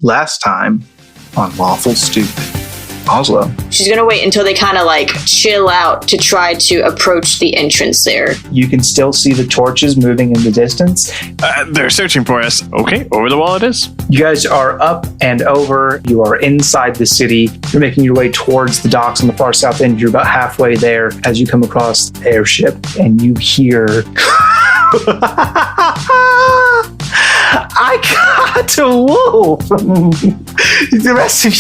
last time on Lawful Stupid. Ozlo. She's gonna wait until they kind of like chill out to try to approach the entrance there. You can still see the torches moving in the distance. They're searching for us. Okay, over the wall it is. You guys are up and over. You are inside the city. You're making your way towards the docks on the far south end. You're about halfway there as you come across the airship and you hear... I got a wolf. The rest of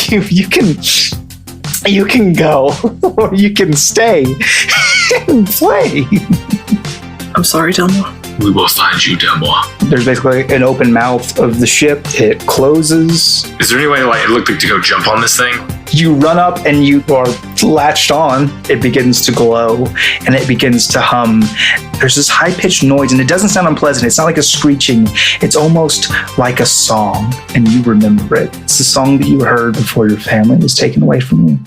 you can go, or you can stay and play. I'm sorry, Delmore. We will find you, Delmore. There's basically an open mouth of the ship. It closes. Is there any way it looked like to go jump on this thing? You run up and you are latched on. It begins to glow and it begins to hum. There's this high-pitched noise and it doesn't sound unpleasant. It's not like a screeching. It's almost like a song, and you remember it. It's the song that you heard before your family was taken away from you.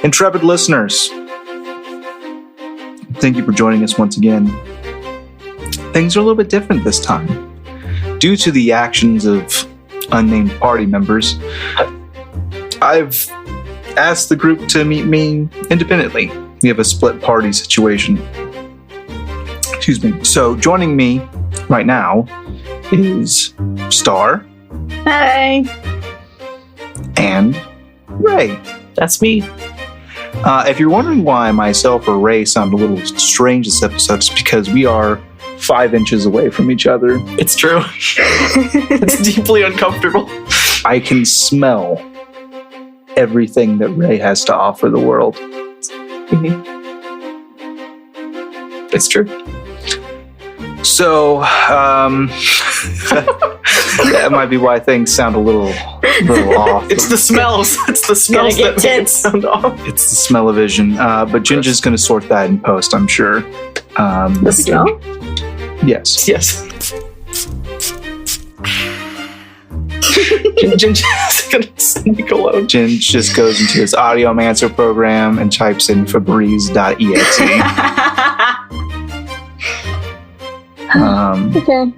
Intrepid listeners, thank you for joining us once again. Things are a little bit different this time. Due to the actions of unnamed party members, I've asked the group to meet me independently. We have a split party situation. Excuse me. So joining me right now is Star. Hey. And Ray. That's me. If you're wondering why myself or Ray sound a little strange this episode, it's because we are 5 inches away from each other. It's true. It's deeply uncomfortable. I can smell everything that Ray has to offer the world. Mm-hmm. It's true. So, that might be why things sound a little off. It's the smells. It's the smells that make it sound off. It's the smell-o-vision. But Ginger's going to sort that in post, I'm sure. The smell? Yes. Yes. Ginger's going to send me cologne. Ginge just goes into his audiomancer program and types in Febreze.exe. Okay.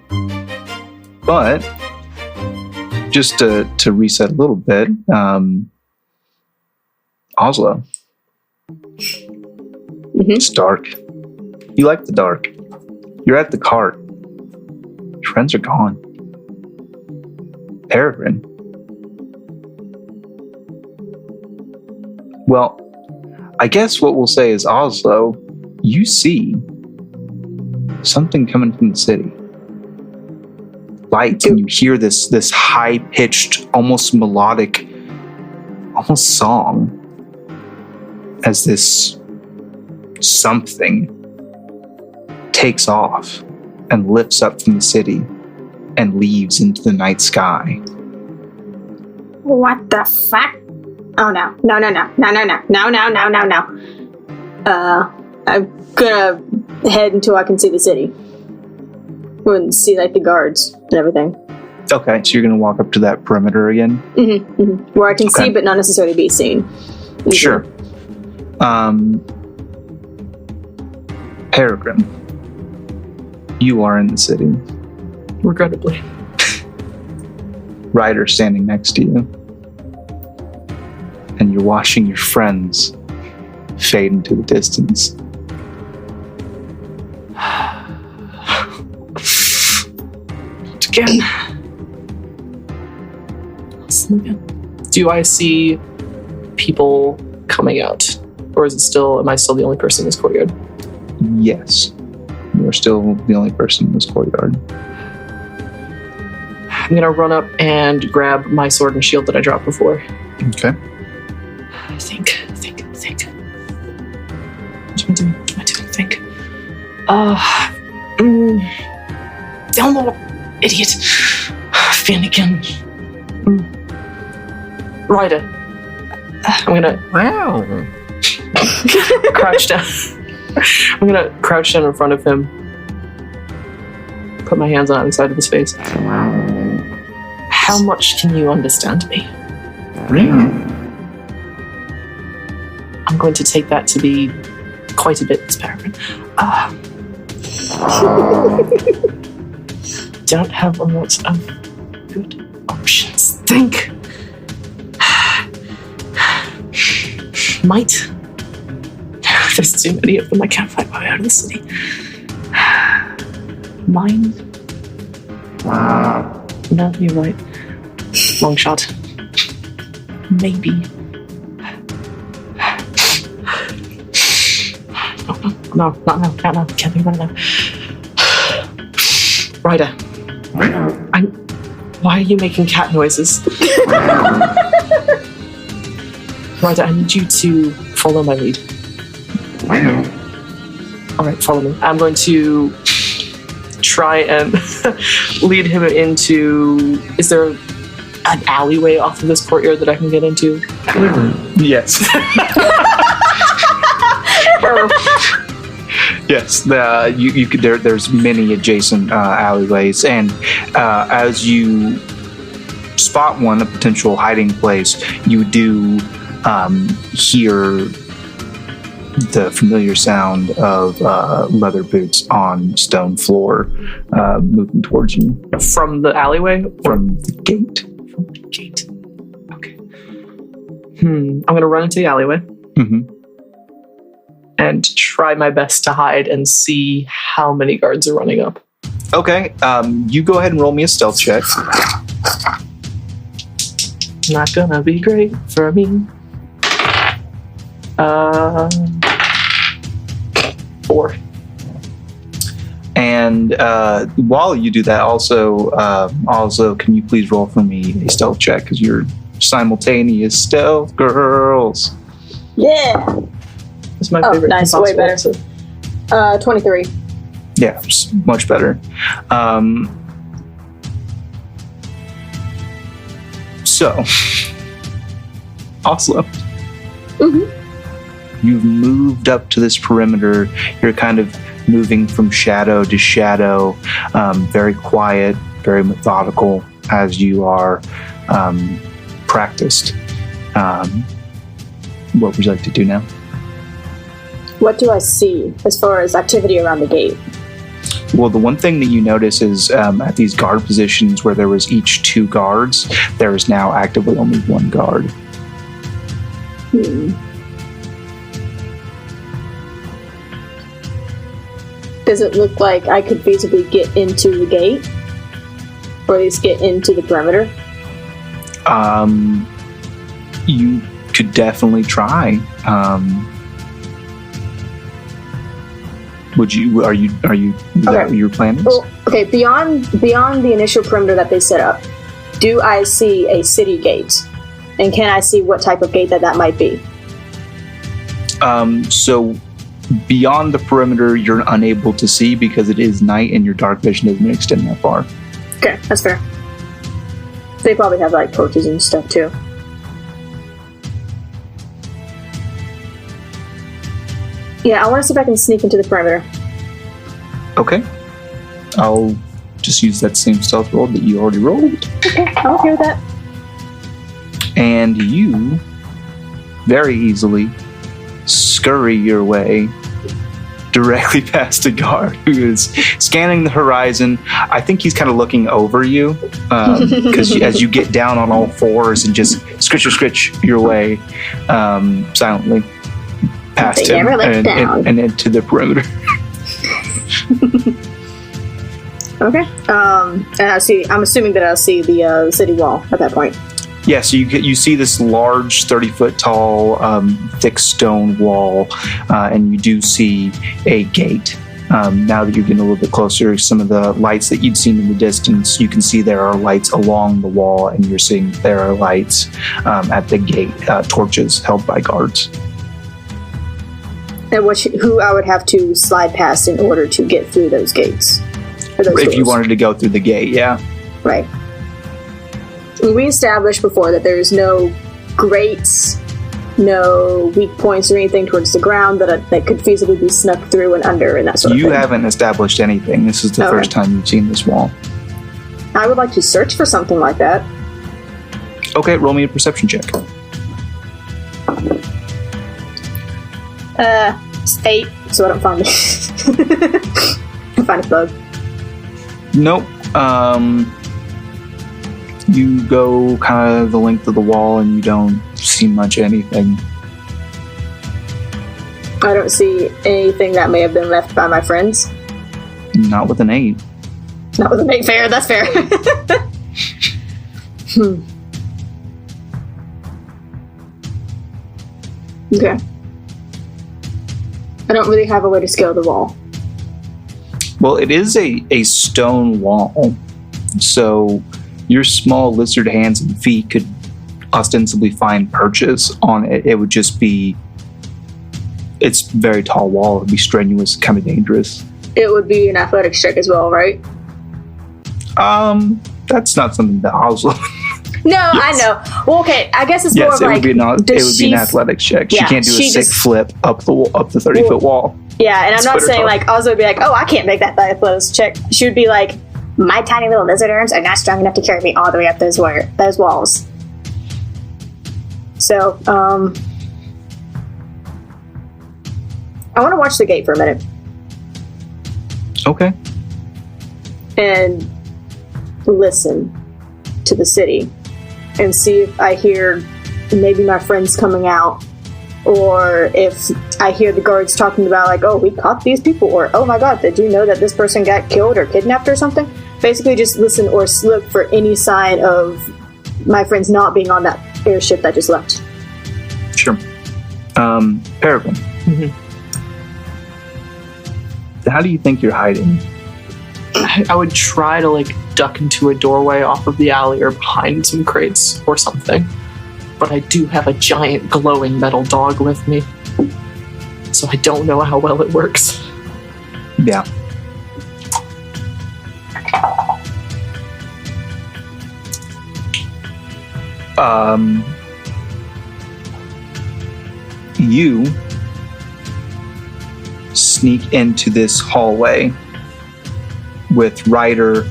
But just to reset a little bit, Ozlo. Mm-hmm. It's dark. You like the dark. You're at the cart. Your friends are gone. Peregrine. Well, I guess what we'll say is, Ozlo, you see something coming from the city. Lights, and you hear this high-pitched, almost melodic, almost song as this something takes off and lifts up from the city and leaves into the night sky. What the fuck? Oh no. No. I'm gonna head until I can see the city. And see like the guards and everything. Okay, so you're gonna walk up to that perimeter again? Mm-hmm. Where I can see but not necessarily be seen. Either. Sure. Peregrine, you are in the city. Regrettably. Ryder standing next to you. And you're watching your friends fade into the distance. Again. Do I see people coming out? Or am I still the only person in this courtyard? Yes. You're still the only person in this courtyard. I'm gonna run up and grab my sword and shield that I dropped before. Okay. Think. What am I doing? Think. Download, idiot. Finnegan. Ryder. I'm gonna crouch down. I'm gonna crouch down in front of him. Put my hands on the side of his face. How much can you understand me? I'm going to take that to be quite a bit, Miss Peregrine. Don't have a lot of good options. Think. Might. There's too many of them. I can't find my way out of the city. Mine. No, you're right. Long shot. Maybe. No, not now. Can't now. Can't think about it now. Ryder. Why are you making cat noises? Ryder, I need you to follow my lead. Alright, follow me. I'm going to try and lead him into... Is there an alleyway off of this courtyard that I can get into? Yes. Yes, you could. There's many adjacent alleyways, and as you spot one, a potential hiding place, you do hear the familiar sound of leather boots on stone floor moving towards you. From the alleyway? From the gate. From the gate. Okay. I'm going to run into the alleyway. Mm-hmm. And try my best to hide and see how many guards are running up. Okay, you go ahead and roll me a stealth check. Not gonna be great for me. 4. And while you do that, also, can you please roll for me a stealth check, because you're simultaneous stealth girls. Yeah. That's my favorite. Nice, way better. 23. Yeah, much better. So, Ozlo. Mm-hmm. You've moved up to this perimeter. You're kind of moving from shadow to shadow, very quiet, very methodical, as you are practiced. What would you like to do now? What do I see as far as activity around the gate? Well, the one thing that you notice is at these guard positions where there was each 2 guards, there is now actively only 1 guard. Does it look like I could feasibly get into the gate? Or at least get into the perimeter? You could definitely try. Would you? Are you? Is that what your plan is? Well, okay. Beyond the initial perimeter that they set up, do I see a city gate? And can I see what type of gate that might be? So beyond the perimeter, you're unable to see because it is night and your dark vision doesn't extend that far. Okay, that's fair. They probably have like torches and stuff too. Yeah, I want to see if I can sneak into the perimeter. Okay. I'll just use that same stealth roll that you already rolled. Okay, I'm okay with that. And you very easily scurry your way directly past a guard who is scanning the horizon. I think he's kind of looking over you because as you get down on all fours and just scritch your way silently past him and into the perimeter. Okay. And I'm assuming that I'll see the city wall at that point. Yeah, so you see this large 30-foot tall, thick stone wall, and you do see a gate. Now that you're getting a little bit closer, some of the lights that you'd seen in the distance, you can see there are lights along the wall, and you're seeing there are lights at the gate, torches held by guards. And who I would have to slide past in order to get through those gates? Or those if doors. You wanted to go through the gate, yeah. Right. We established before that there's no grates, no weak points or anything towards the ground that could feasibly be snuck through and under and that sort of thing. You haven't established anything. This is the first time you've seen this wall. I would like to search for something like that. Okay, roll me a perception check. It's 8, so I don't find it. find a bug. Nope. You go kind of the length of the wall and you don't see much anything. I don't see anything that may have been left by my friends. Not with an 8. Not with a big fair, that's fair. Okay. I don't really have a way to scale the wall. Well, it is a stone wall, so your small lizard hands and feet could ostensibly find purchase on it. It would just be... It's a very tall wall. It would be strenuous, kind of dangerous. It would be an athletics check as well, right? That's not something that Ozlo... No, yes. I know. Well, okay, I guess it's more of like... it would be an athletics check. Yeah, she can't do a sick flip up the 30-foot wall. Yeah, and I'm not saying like Ozlo would be like, oh, I can't make that athletics check. She would be like, my tiny little lizard arms are not strong enough to carry me all the way up those walls. So, I want to watch the gate for a minute. Okay. And listen to the city and see if I hear maybe my friends coming out, or if I hear the guards talking about like, oh, we caught these people, or oh my god, did you know that this person got killed or kidnapped or something? Basically just listen or look for any sign of my friends not being on that airship that just left. Sure. Peregrine. Mm-hmm. How do you think you're hiding? I would try to like duck into a doorway off of the alley or behind some crates or something. But I do have a giant glowing metal dog with me. So I don't know how well it works. Yeah. You sneak into this hallway with Ryder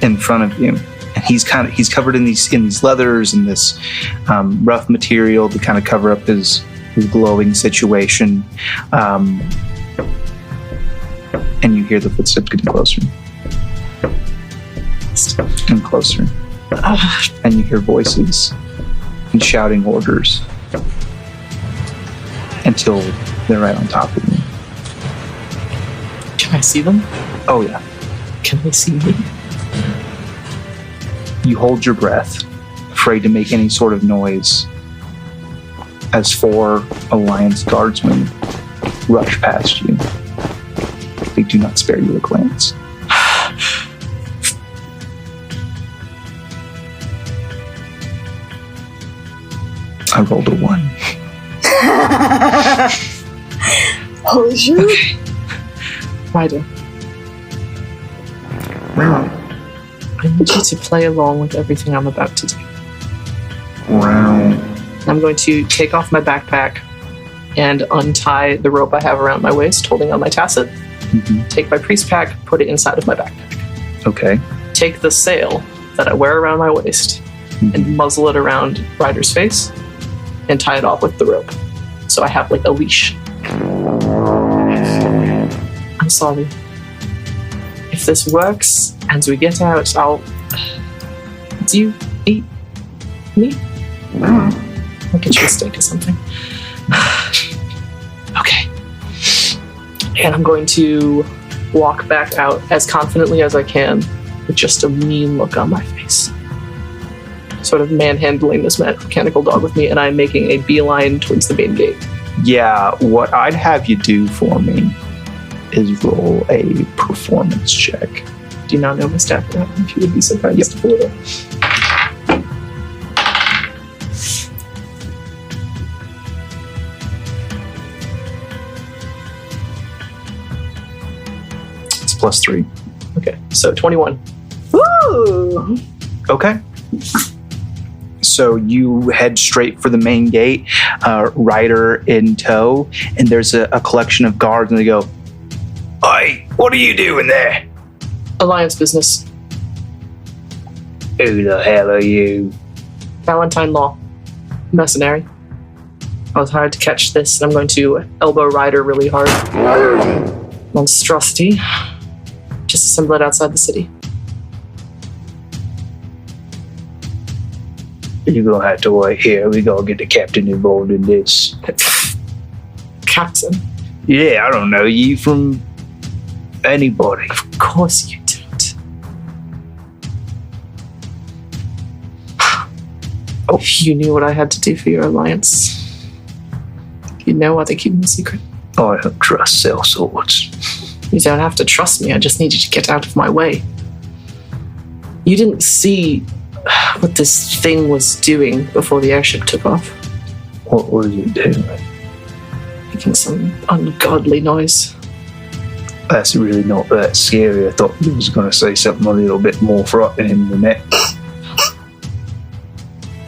in front of you, and he's covered in these leathers and this rough material to kind of cover up his glowing situation. And you hear the footsteps getting closer and closer, and you hear voices and shouting orders until they're right on top of you. Can I see them? Oh yeah. Can they see me? You hold your breath, afraid to make any sort of noise, as 4 Alliance guardsmen rush past you. They do not spare you a glance. I rolled a 1. Holy shit. Okay. Ryder. I need you to play along with everything I'm about to do. I'm going to take off my backpack and untie the rope I have around my waist, holding on my tasset. Mm-hmm. Take my priest pack, put it inside of my backpack. Okay. Take the sail that I wear around my waist and muzzle it around Ryder's face and tie it off with the rope. So I have like a leash. I'm sorry. If this works and we get out, do you eat meat? I'll get you a steak or something. Okay. And I'm going to walk back out as confidently as I can with just a mean look on my face. Sort of manhandling this mechanical dog with me, and I'm making a beeline towards the main gate. Yeah, what I'd have you do for me is roll a performance check. Do you not know my stat for that? If you would be so kind as to pull it up. It's +3. Okay, so 21. Woo! Okay. So you head straight for the main gate, Ryder in tow, and there's a collection of guards, and they go, "Oi, what are you doing there?" Alliance business. Who the hell are you? Valentine Law. Mercenary. I was hired to catch this, and I'm going to elbow Ryder really hard. monstrosity. Just assemble it outside the city. You're gonna have to wait here. We gotta get the captain involved in this. Captain? Yeah, I don't know you from anybody. Of course you don't. Oh, you knew what I had to do for your alliance. You know why they keep me a secret. I don't trust cell swords. You don't have to trust me. I just need you to get out of my way. You didn't see what this thing was doing before the airship took off. What was it doing? Making some ungodly noise. That's really not that scary. I thought you was going to say something a little bit more frightening than that.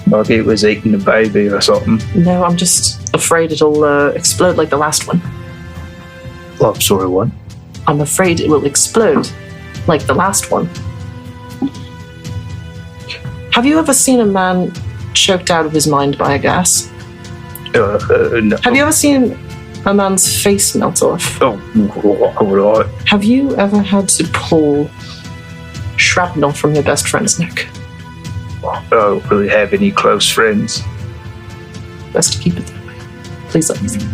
Like it was eating a baby or something. No, I'm just afraid it'll explode like the last one. Oh, I'm sorry, what? I'm afraid it will explode like the last one. Have you ever seen a man choked out of his mind by a gas? No. Have you ever seen a man's face melt off? Oh, all right. Have you ever had to pull shrapnel from your best friend's neck? I don't really have any close friends. Best to keep it that way. Please let me through.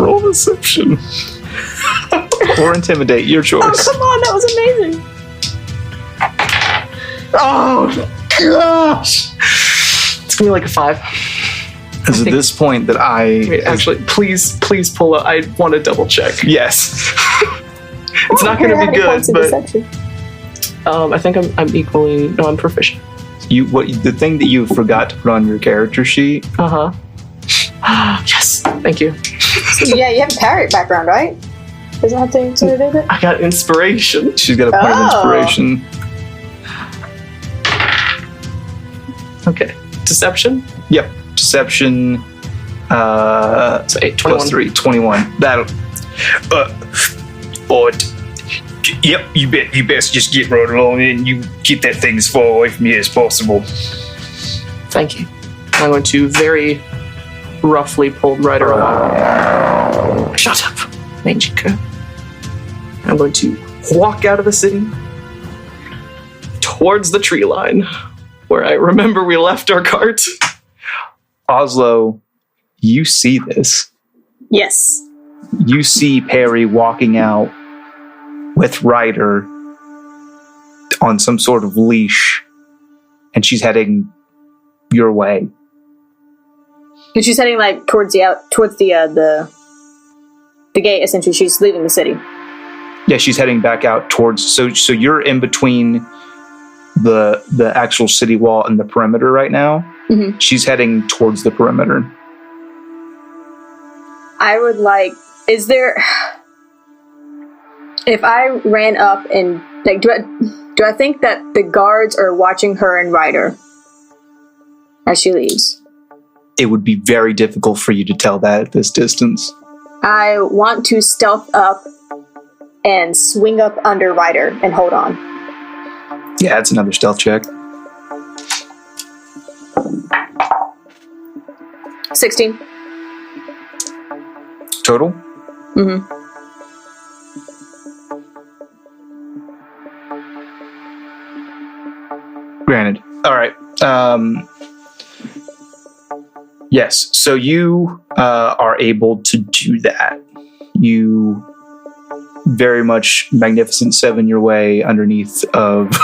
Roll deception. Or intimidate, your choice. Oh, come on, that was amazing. Oh, gosh. It's going to be like a 5. It's at this point that Wait, actually, please pull up. I want to double check. Yes. It's not going to be good, but Deception. I think I'm equally. No, I'm proficient. The thing that you forgot to put on your character sheet. Yes, thank you. Yeah, you have a parrot background, right? Doesn't have to do with it? I got inspiration. She's got a point of inspiration. Okay, deception. Yep, deception. So 8, 21. Plus 3, 21. That'll. Yep, you best just get right along and you get that thing as far away from you as possible. Thank you. I'm going to very roughly pull Ryder along. Shut up, mangy cur. I'm going to walk out of the city towards the tree line, where I remember we left our cart. Ozlo, you see this. Yes. You see Perry walking out with Ryder on some sort of leash, and she's heading your way. But she's heading like towards the gate. Essentially, she's leaving the city. Yeah, she's heading back out towards. So you're in between the actual city wall and the perimeter right now. Mm-hmm. She's heading towards the perimeter. I would like. Is there? If I ran up and like, do I think that the guards are watching her and Ryder as she leaves? It would be very difficult for you to tell that at this distance. I want to stealth up and swing up under Ryder and hold on. Yeah, it's another stealth check. 16. Total? Mm-hmm. Granted. All right. Yes. So you are able to do that. You very much Magnificent Seven your way underneath of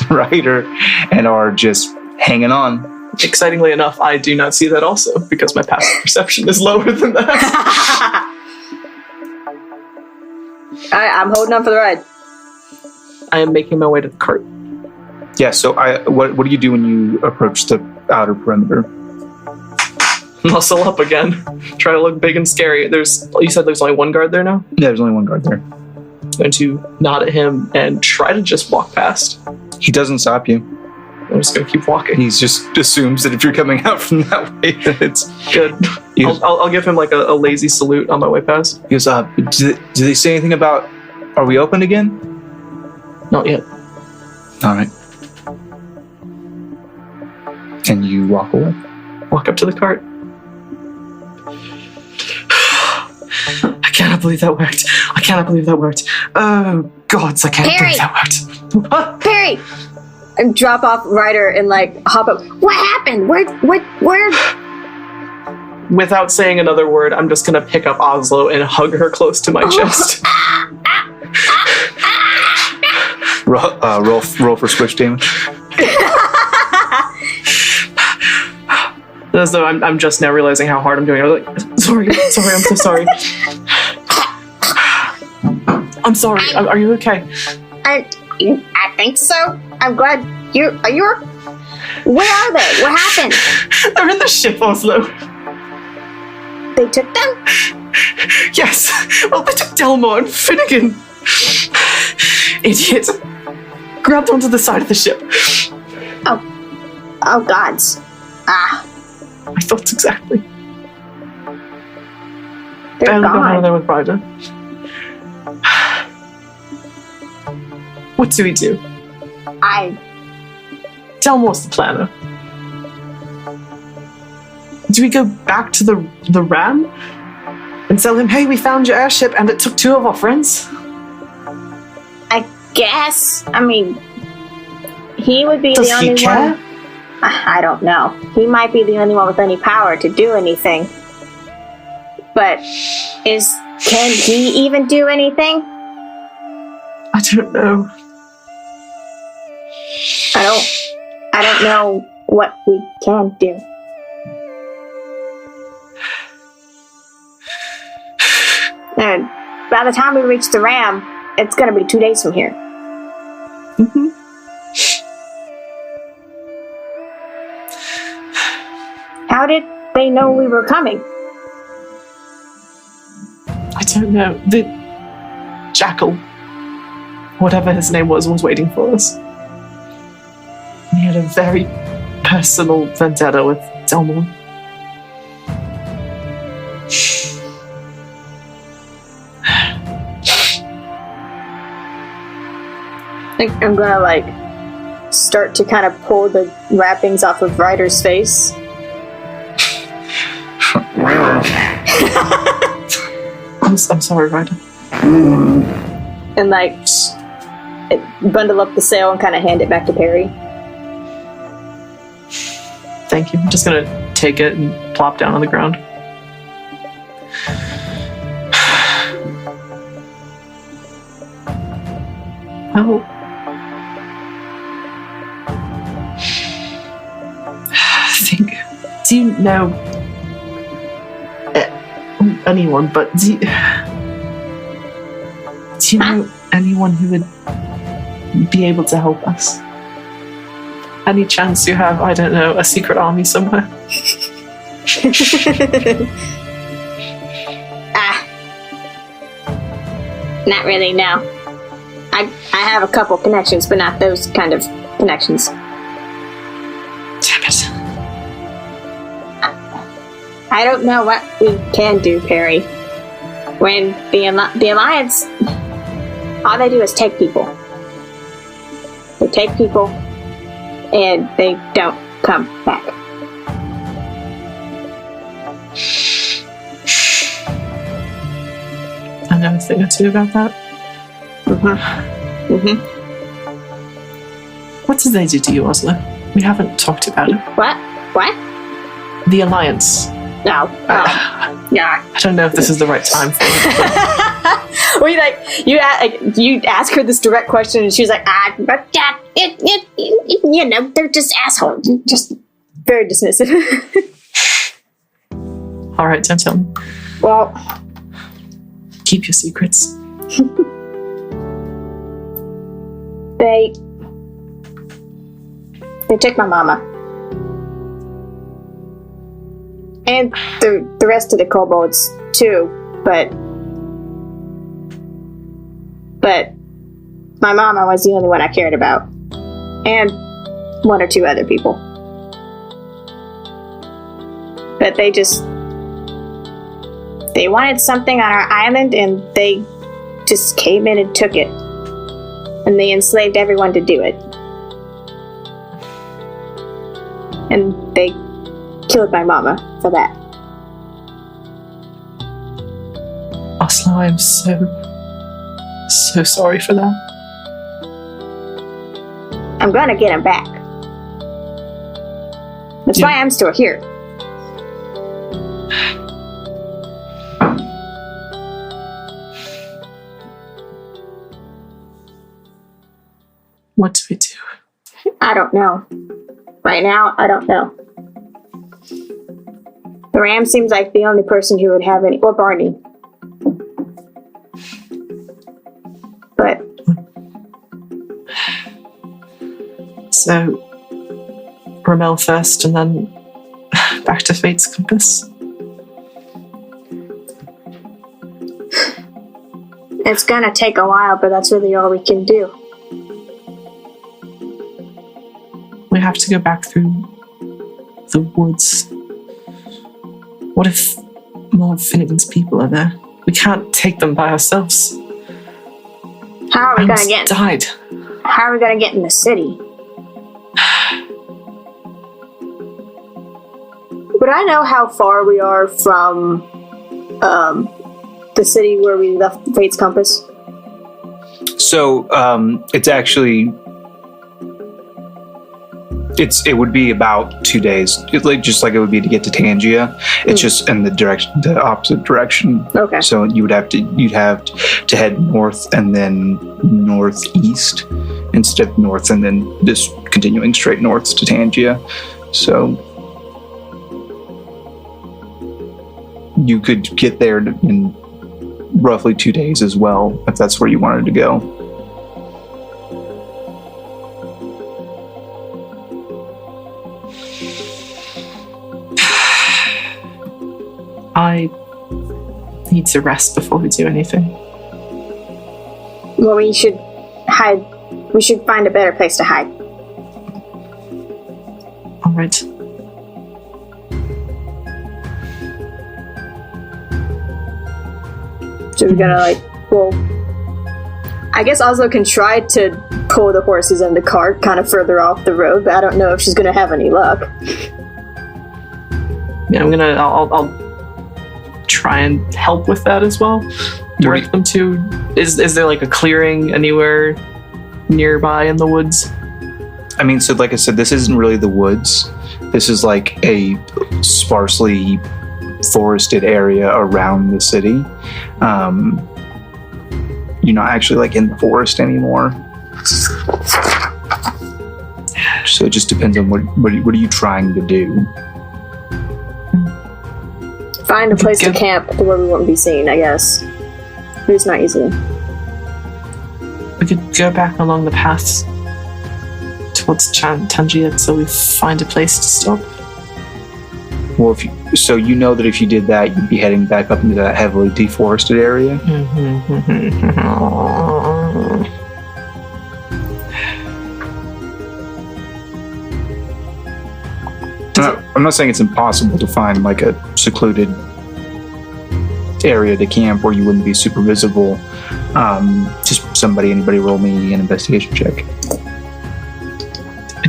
Ryder and are just hanging on. Excitingly enough, I do not see that also, because my passive perception is lower than that. I'm holding on for the ride. I am making my way to the cart. Yeah, so what do you do when you approach the outer perimeter? Muscle up again. Try to look big and scary. You said there's only one guard there now? Yeah, there's only one guard there. I'm going to nod at him and try to just walk past. He doesn't stop you. I'm just going to keep walking. He just assumes that if you're coming out from that way, that it's good. I'll give him like a lazy salute on my way past. He goes, do they say anything about, are we open again? Not yet. All right. And you walk away. Walk up to the cart. I cannot believe that worked. I cannot believe that worked. Oh, gods, I can't Perry! believe that worked. What? Perry! And drop off Ryder and like hop up. What happened? Where? Without saying another word, I'm just gonna pick up Ozlo and hug her close to my chest. Roll for switch damage. As though I'm just now realizing how hard I'm doing. I was like, sorry, I'm so sorry. I'm sorry. Are you okay? I think so. I'm glad are you? Where are they? What happened? They're in the ship, Ozlo. They took them? Yes. Well, they took Delmore and Finnegan. Idiot. Grabbed onto the side of the ship. Oh gods. My thoughts exactly. They're Barely got out of gone. there with Ryder. What do we do? Delmore's the planner. Do we go back to the ram and tell him, hey, we found your airship and it took 2 of our friends? I guess. I mean, he would be Does the he only care? one. I don't know. He might be the only one with any power to do anything. But can he even do anything? I don't know. I don't know what we can do. And by the time we reach the ram, it's gonna be 2 days from here. Mm-hmm. How did they know we were coming? I don't know. The jackal, whatever his name was waiting for us. He had a very personal vendetta with Delmore. I'm gonna start to kind of pull the wrappings off of Ryder's face. I'm sorry, Ryder. And bundle up the sail and kind of hand it back to Perry. Thank you. I'm just gonna take it and plop down on the ground. Oh. Do you know anyone, but do you know anyone who would be able to help us? Any chance you have, I don't know, a secret army somewhere? Not really, no. I have a couple connections, but not those kind of connections. Damn it. I don't know what we can do, Perry. When the Alliance, all they do is take people. They take people, and they don't come back. I know a thing or two about that. What did they do to you, Ozlo? We haven't talked about it. What? The Alliance. No. Yeah. I don't know if this is the right time for it. Well, you ask her this direct question, and she's like, they're just assholes. Just very dismissive. All right, don't tell me. Well, Keep your secrets. They took my mama. And the rest of the kobolds, too. But my mama was the only one I cared about. And 1 or 2 other people. But they wanted something on our island, and they just came in and took it. And they enslaved everyone to do it. And they killed my mama for that. Ozlo, I'm so sorry for that. I'm gonna get him back. That's why I'm still here. What do we do? I don't know. Right now, I don't know. The ram seems like the only person who would have any, or Barney. But so, Ramel first, and then back to Fate's Compass. it's gonna take a while, but that's really all we can do. We have to go back through the woods. What if more of Finnegan's people are there? We can't take them by ourselves. How are we gonna get? Died. How are we gonna get in the city? Would I know how far we are from the city where we left Fate's Compass? So it's actually it would be about 2 days. It's like just like it would be to get to Tangia. It's just in the opposite direction. Okay. So you'd have to head north and then northeast instead of north and then just continuing straight north to Tangia. So you could get there in roughly 2 days as well, if that's where you wanted to go. I need to rest before we do anything. Well, we should hide. We should find a better place to hide. All right. So we're gonna I guess Ozlo can try to pull the horses and the cart kind of further off the road, but I don't know if she's gonna have any luck. Yeah, I'll try and help with that as well. Direct them to. Is there like a clearing anywhere nearby in the woods? I mean, so like I said, this isn't really the woods. This is like a sparsely forested area around the city. You're not actually like in the forest anymore. So it just depends on what are you trying to do. Find a place to camp where we won't be seen, I guess. But it's not easy. We could go back along the path towards Tangia so we find a place to stop. Well, so you know that if you did that, you'd be heading back up into that heavily deforested area. I'm not saying it's impossible to find like a secluded area to camp where you wouldn't be super visible. Just anybody roll me an investigation check.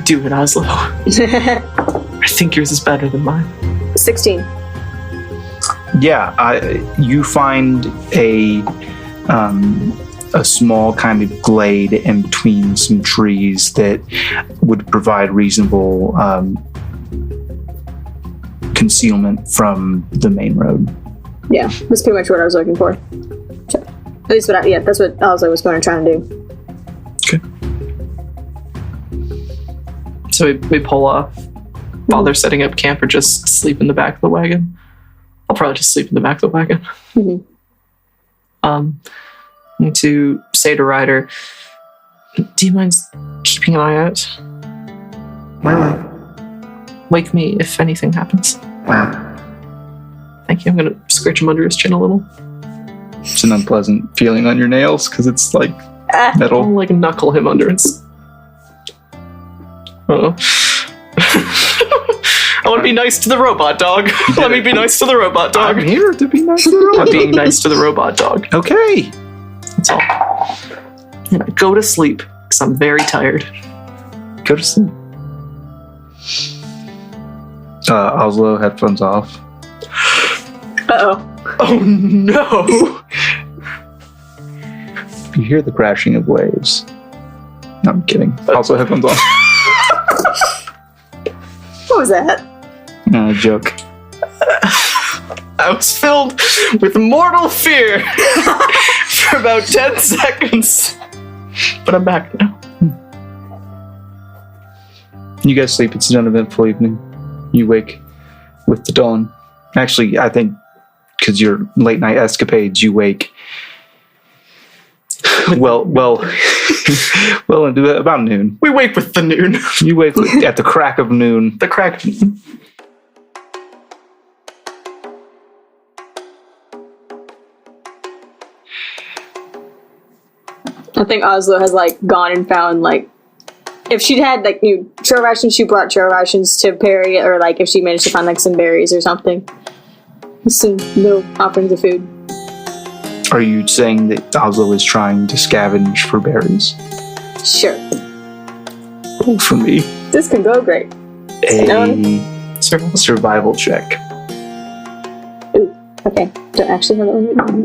Do it, Ozlo. I think yours is better than mine. 16. Yeah, you find a small kind of glade in between some trees that would provide reasonable concealment from the main road. Yeah, that's pretty much what I was looking for. So, at least that's what Ozlo was going to try and do. Okay. So we pull off while they're setting up camp, or just sleep in the back of the wagon. I'll probably just sleep in the back of the wagon. Mm-hmm. I need to say to Ryder, do you mind keeping an eye out? Wake me if anything happens. Thank you. I'm going to scratch him under his chin a little. It's an unpleasant feeling on your nails because it's like metal. I'll like knuckle him under his... Uh-oh. I want to be nice to the robot dog. Let me be nice to the robot dog. I'm here to be nice to the robot I'm being nice to the robot dog. Okay. That's all. And I go to sleep because I'm very tired. Go to sleep. Ozlo, headphones off. Uh-oh. Oh no! You hear the crashing of waves. No, I'm kidding. Also, headphones on. What was that? Joke. I was filled with mortal fear for about 10 seconds. But I'm back now. You guys sleep. It's an uneventful evening. You wake with the dawn. Actually, I think because your late night escapades, you wake well into about noon. We wake with the noon. You wake at the crack of noon. The crack. I think Ozlo has gone and found if she'd had trail rations, she brought trail rations to Perry, or if she managed to find some berries or something. Some little offerings of food. Are you saying that Ozlo is trying to scavenge for berries? Sure. Roll for me. This can go great. A survival check. Ooh, okay. Don't actually have that one.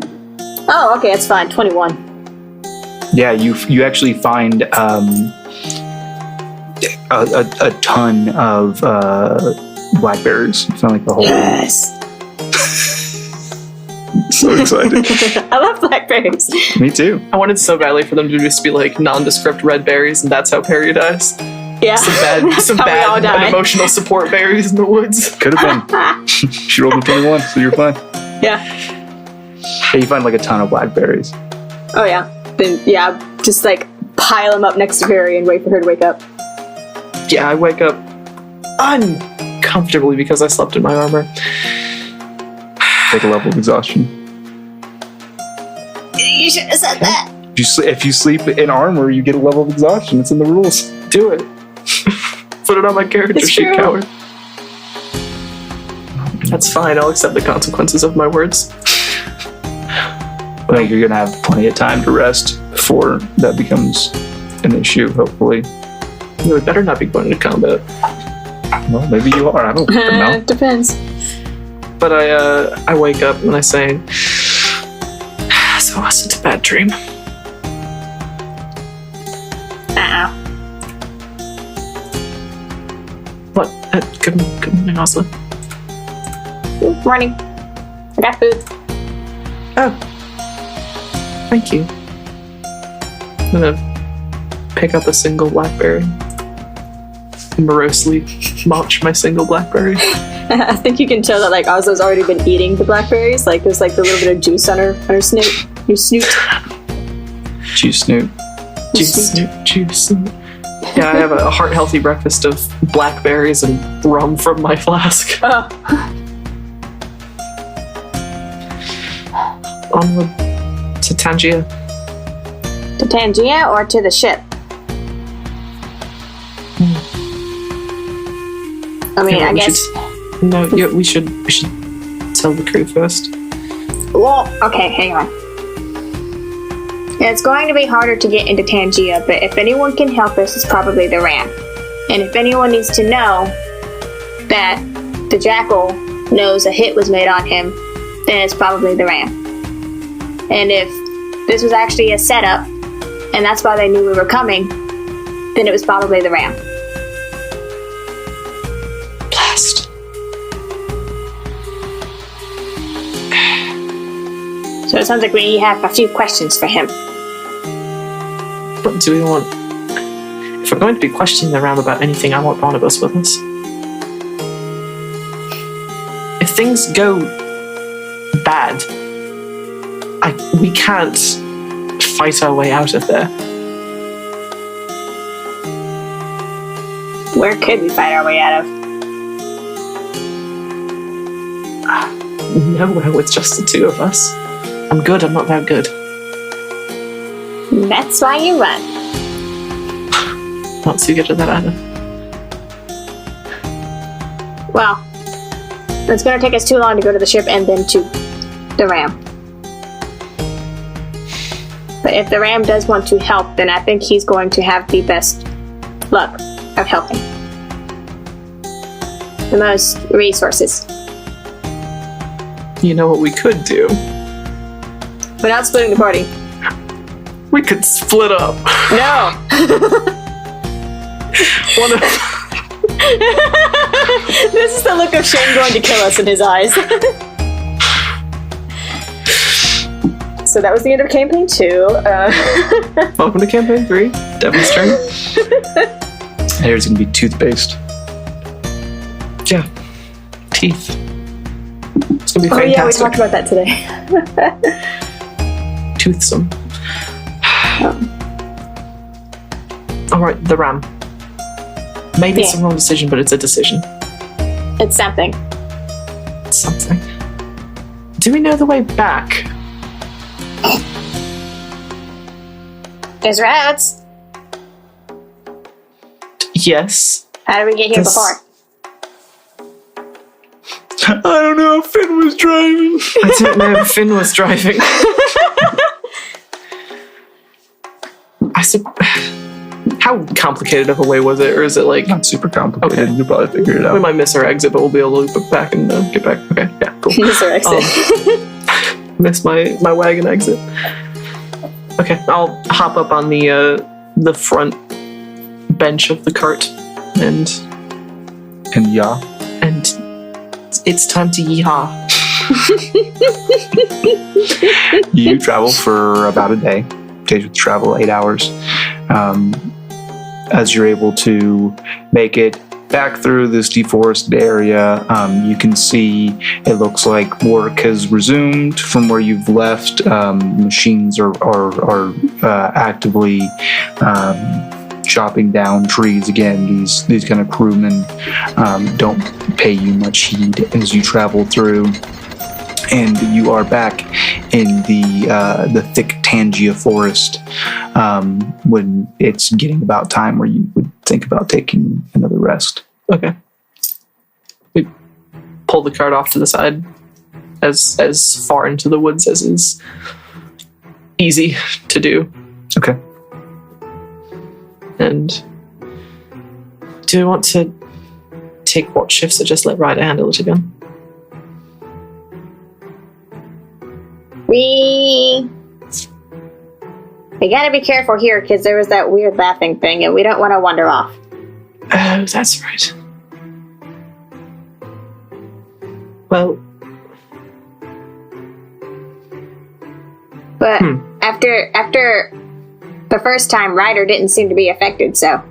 Oh, okay, that's fine. 21. Yeah, you actually find a ton of blackberries. You found the whole. Yes. So excited. I love blackberries. Me too. I wanted so badly for them to just be nondescript red berries, and that's how Perry dies. Yeah. Some bad and emotional support berries in the woods. Could have been. She rolled a 21, so you're fine. Yeah. Yeah, you find a ton of blackberries. Oh yeah. Then just pile them up next to Perry and wait for her to wake up. Yeah, I wake up uncomfortably because I slept in my armor. Take a level of exhaustion. You should have said that. If you sleep in armor, you get a level of exhaustion. It's in the rules. Do it. Put it on my character It's sheet, true. coward. That's fine. I'll accept the consequences of my words. I think you're going to have plenty of time to rest before that becomes an issue, hopefully. You better not be going into combat. Well, maybe you are. I don't know. It depends. But I wake up and I say, so it wasn't a bad dream. What? Good morning, Ozlo. Morning. I got food. Oh. Thank you. I'm gonna pick up a single blackberry. Morosely munch my single blackberry. I think you can tell that Ozlo's already been eating the blackberries. There's the little bit of juice on her snoot. Her snoot. Juice snoot. Juice. Yeah, I have a heart-healthy breakfast of blackberries and rum from my flask. Oh. Onward to Tangia. To Tangia or to the ship? I mean, Yeah, I guess. we should tell the crew first. Well, okay, hang on. It's going to be harder to get into Tangia, but if anyone can help us, it's probably the Ram. And if anyone needs to know that the Jackal knows a hit was made on him, then it's probably the Ram. And if this was actually a setup, and that's why they knew we were coming, then it was probably the Ram. Blast. So it sounds like we have a few questions for him. But do we want... If we're going to be questioning the Ram about anything, I want Barnabas with us. If things go bad, we can't fight our way out of there. Where could we fight our way out of? Nowhere with just the two of us. I'm good, I'm not that good. That's why you run. Not too good at that either. Well, it's going to take us too long to go to the ship and then to the Ram. But if the Ram does want to help, then I think he's going to have the best luck of helping. The most resources. You know what we could do? We're not splitting the party. We could split up. No. One of This is the look of Shane going to kill us in his eyes. So that was the end of campaign 2. Welcome to campaign 3. Devin's turn. Hair's gonna be tooth-based. Yeah. Teeth. It's gonna be Oh yeah, we fantastic. talked about that today. Toothsome. Alright, the ram. Maybe it's the wrong decision, but it's a decision. It's something. It's something. Do we know the way back? There's roads. Yes. How did we get here before? I don't know if Finn was driving. I don't know if Finn was driving. How complicated of a way was it? Or is it like... Not super complicated. Okay. You'll probably figure it We out. might miss our exit, but we'll be able to loop back and get back. Okay, yeah, cool. Miss our exit. Miss my wagon exit. Okay, I'll hop up on the front bench of the cart and Yeah. it's time to yeehaw. You travel for about a day. Days with travel, 8 hours. As you're able to make it back through this deforested area, you can see it looks like work has resumed from where you've left. Machines are actively chopping down trees again. These kind of crewmen don't pay you much heed as you travel through. And you are back in the thick Tangia forest when it's getting about time where you would think about taking another rest. Okay. We pull the cart off to the side as far into the woods as is easy to do. Okay. And do we want to take watch shifts or just let Ryder handle it again? We gotta be careful here because there was that weird laughing thing and we don't want to wander off. Oh, that's right. Well, But after the first time, Ryder didn't seem to be affected, so.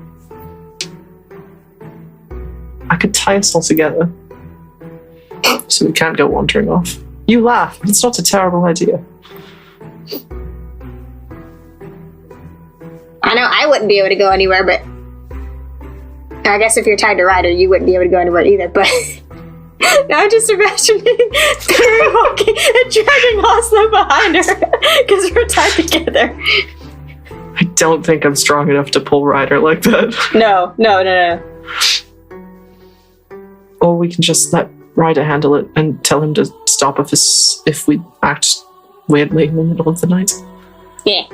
I could tie us all together so we can't go wandering off. You laugh, but it's not a terrible idea. I know I wouldn't be able to go anywhere, but I guess if you're tied to Ryder, you wouldn't be able to go anywhere either, but now I'm just imagining Perry walking and dragging Ozlo behind her because we're tied together. I don't think I'm strong enough to pull Ryder like that. No. Or we can just let Ryder handle it and tell him to stop us if we act weirdly in the middle of the night. Yeah.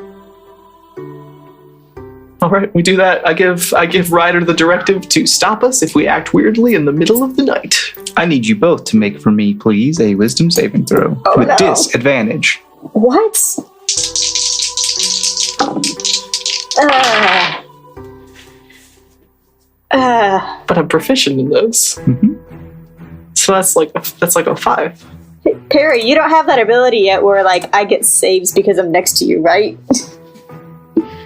All right, we do that. I give Ryder the directive to stop us if we act weirdly in the middle of the night. I need you both to make for me, please, a wisdom saving throw with no. disadvantage. What? But I'm proficient in those. Mm-hmm. So that's like a 5. Perry, you don't have that ability yet where, like, I get saves because I'm next to you, right?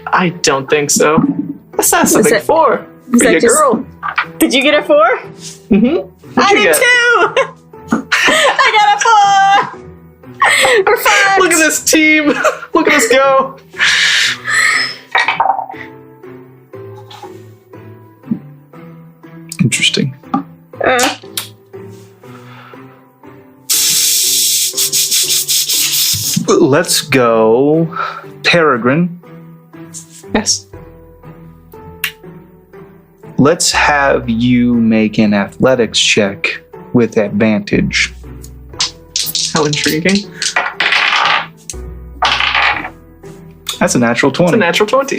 I don't think so. That's a Is big that- 4. is Be that a just- girl. Did you get a 4? Mm-hmm. I did too! I got a 4! We're fucked! Look at this team. Look at us go. Interesting. Let's go, Peregrine. Yes. Let's have you make an athletics check with advantage. How intriguing. That's a natural 20. It's a natural 20.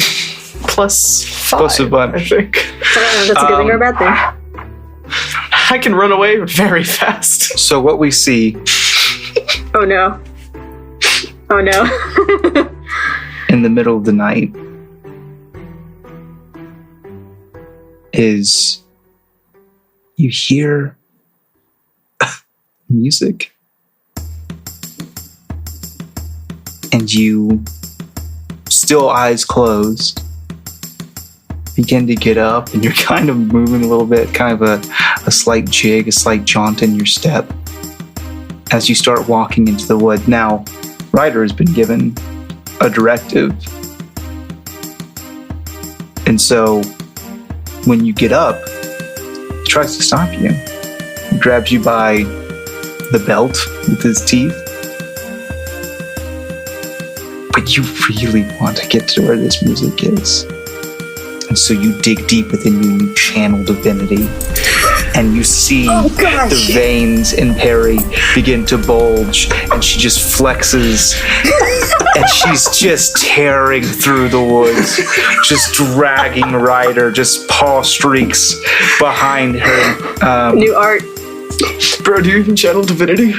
Plus 5, Plus a bunch. I think. I don't know if that's a good thing or a bad thing. I can run away very fast. So what we see Oh no. Oh no. in the middle of the night is you hear music. And you, still eyes closed, begin to get up, and you're kind of moving a little bit, kind of a slight jig, a slight jaunt in your step as you start walking into the wood. Now, Ryder has been given a directive. And so when you get up, he tries to stop you. He grabs you by the belt with his teeth. But you really want to get to where this music is. And so you dig deep within you and you channel divinity. And you see the veins in Perry begin to bulge. And she just flexes. And she's just tearing through the woods. Just dragging Ryder, just paw streaks behind her. New art. Bro, do you even channel divinity?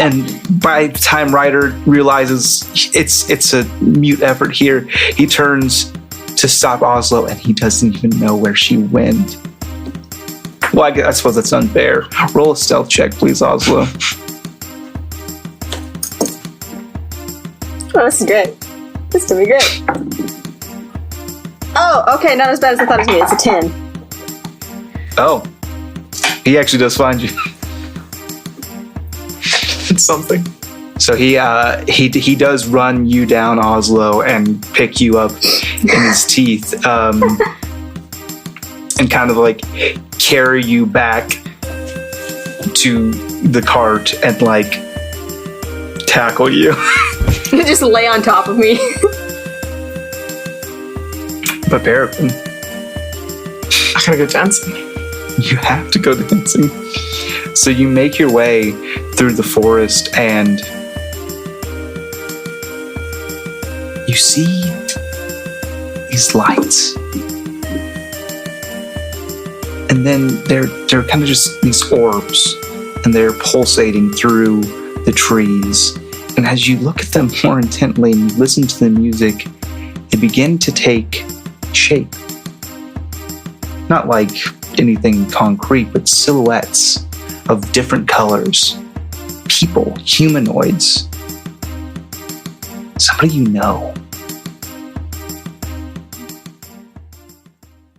And by the time Ryder realizes it's a mute effort here, he turns to stop Ozlo, and he doesn't even know where she went. Well, I suppose that's unfair. Roll a stealth check, please, Ozlo. Oh, this is great. This is gonna be great. Oh, okay, not as bad as I thought it was gonna be. It's a 10. Oh. He actually does find you. It's something. So he does run you down, Ozlo, and pick you up in his teeth, and kind of like carry you back to the cart and like tackle you. Just lay on top of me. But Barrowman, I gotta go dancing. you have to go dancing. So you make your way through the forest and you see these lights. And then they're kind of just these orbs, and they're pulsating through the trees. And as you look at them more intently and you listen to the music, they begin to take shape. Not like anything concrete, but silhouettes of different colors. People, humanoids. Somebody you know.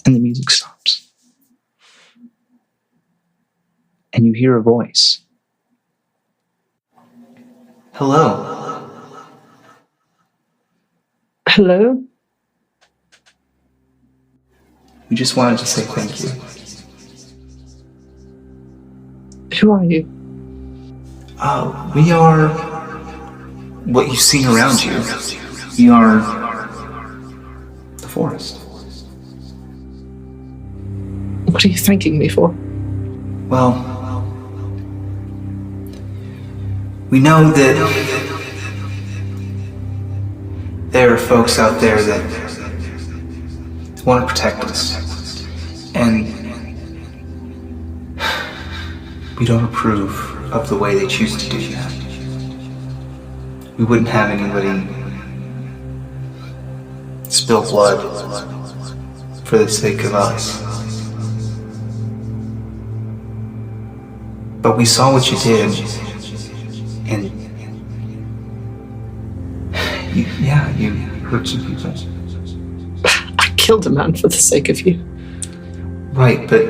And the music stops. And you hear a voice. Hello. Hello? We just wanted to say thank you. Who are you? We are what you've seen around you. We are the forest. What are you thanking me for? Well, we know that there are folks out there that want to protect us, and we don't approve of the way they choose to do that. We wouldn't have anybody spill blood for the sake of us. But we saw what you did, and you hurt some people. I killed a man for the sake of you. Right, but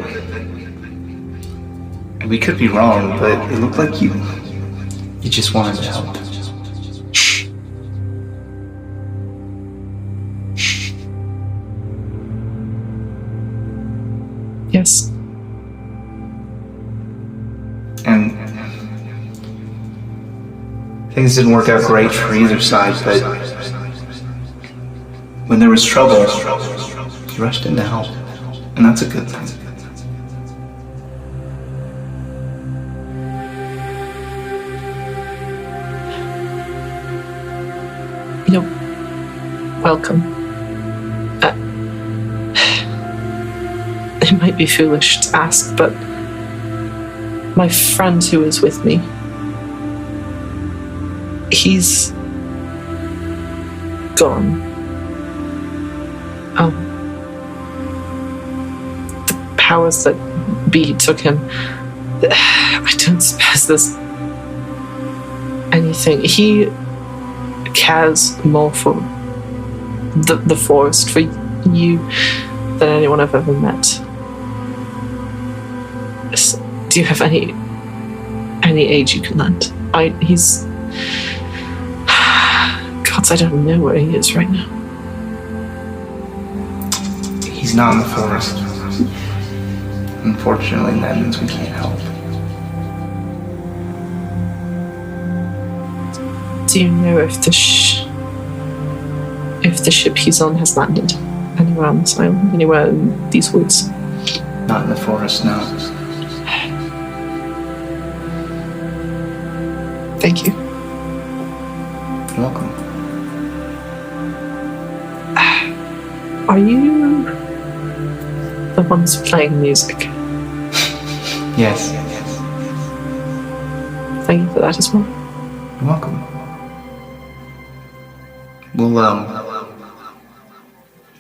we could be wrong, but it looked like you just wanted to help. Yes. And things didn't work out great for either side, but when there was trouble, you rushed in to help, and that's a good thing. You're welcome. It might be foolish to ask, but my friend who is with me, he's gone, the powers that be took him. I don't suppose there's anything. He cares more for the forest, for you, than anyone I've ever met. Do you have any aid you can lend? He's... Gods, I don't know where he is right now. He's not in the forest. Unfortunately, that means we can't help. Do you know if the ship he's on has landed anywhere on this island, anywhere in these woods? Not in the forest, no. Thank you. You're welcome. Are you the ones playing music? Yes. Thank you for that as well. You're welcome.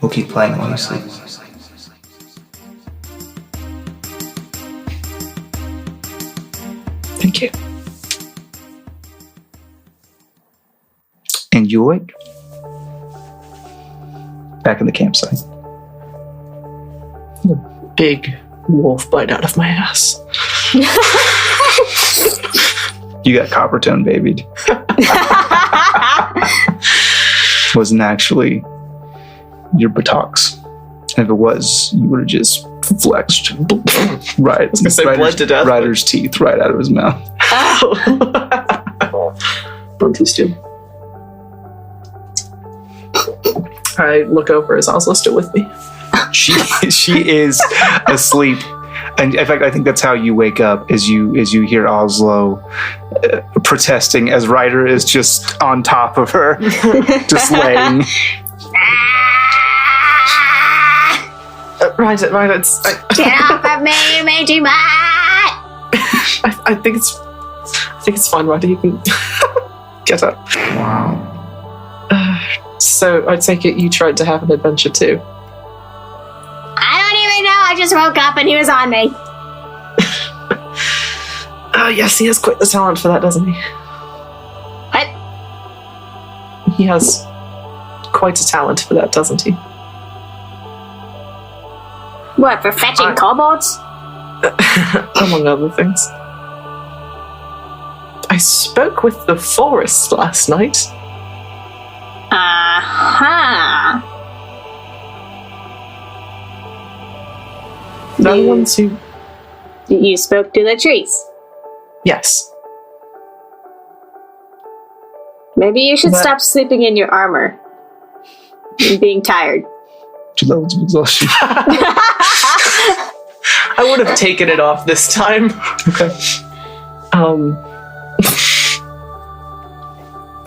We'll keep playing while you sleep. Thank you. And you awake. Back in the campsite. A big wolf bite out of my ass. You got copper tone babied. Wasn't actually your buttocks. If it was, you would have just flexed. Right. I was gonna say bled to death. Ryder's teeth right out of his mouth. Don't too soon. I look over. Is Ozlo still with me? She is asleep. And in fact, I think that's how you wake up, is you hear Ozlo protesting as Ryder is just on top of her, just laying. Ryder, it's... Get off of me, you mangy mutt! I think it's fine, Ryder. You can get up. Wow. So I take it you tried to have an adventure too. I don't even know, I just woke up and he was on me. Yes, he has quite the talent for that, doesn't he? What? He has quite a talent for that, doesn't he? What, for fetching kobolds? Among other things. I spoke with the forest last night. Uh-huh. The ones who... You spoke to the trees. Yes. Maybe you should stop sleeping in your armor. And being tired. 2 levels of exhaustion. I would have taken it off this time. Okay. I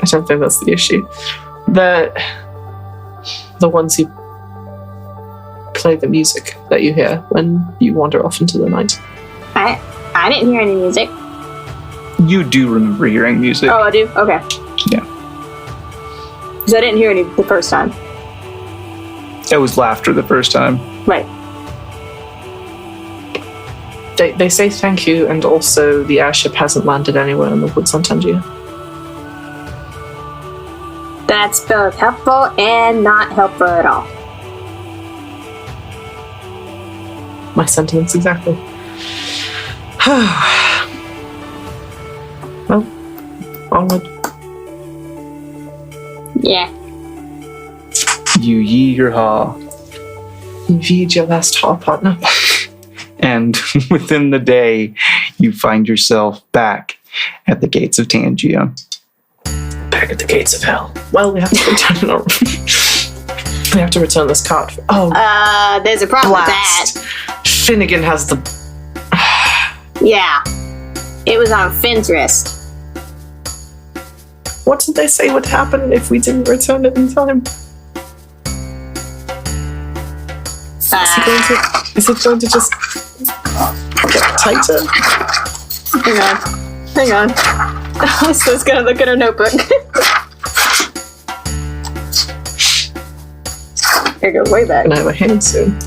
don't think that's the issue. The ones who play the music that you hear when you wander off into the night. I didn't hear any music. You do remember hearing music. Oh, I do? Okay. Yeah. Because I didn't hear any the first time. It was laughter the first time. Right. They say thank you, and also the airship hasn't landed anywhere in the woods on Tangier. That's both helpful and not helpful at all. My sentiments exactly. Well, onward. Yeah. You yee your haw. You viewed your last haul, partner. And within the day, you find yourself back at the gates of Tangia. Back at the gates of hell. Well, we have to return we have to return this cart. Oh, There's a problem blast. with Finnegan has the... that. Yeah. It was on Finn's wrist. What did they say would happen if we didn't return it in time? Is it going to just get tighter? Hang on. So it's gonna look at her notebook. I go way back. And I have a hand soon.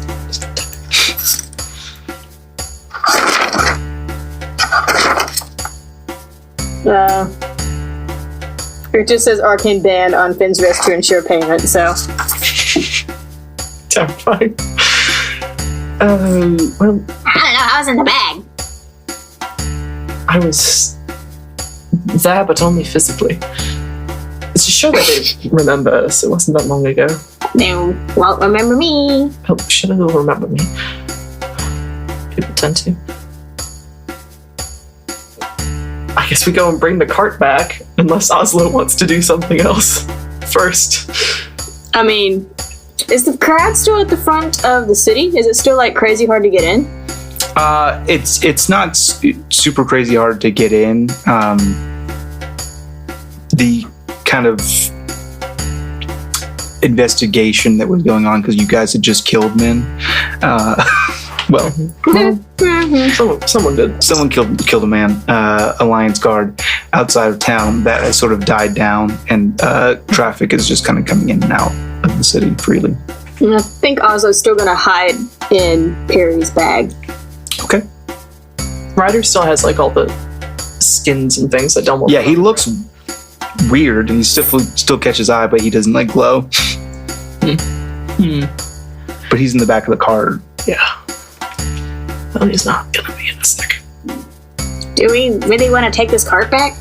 It just says arcane band on Finn's wrist to ensure payment, so. Terrifying. Well, I don't know, I was in the bag. I was there, but only physically. It's to show that they remember us. It wasn't that long ago. They won't remember me. Oh, sure they'll remember me. People tend to. I guess we go and bring the cart back, unless Ozlo wants to do something else first. I mean, is the crowd still at the front of the city? Is it still like crazy hard to get in? It's not super crazy hard to get in. The kind of investigation that was going on because you guys had just killed men. Well, someone did. Someone killed a man, Alliance Guard, outside of town. That has sort of died down, and traffic is just kind of coming in and out of the city freely. And I think Ozlo's still gonna hide in Perry's bag. Okay. Ryder still has like all the skins and things that don't work. Yeah, he looks weird, and he still catches eye, but he doesn't like glow. But he's in the back of the car. Yeah. Well, he's not gonna be in a second. Do we really want to take this cart back?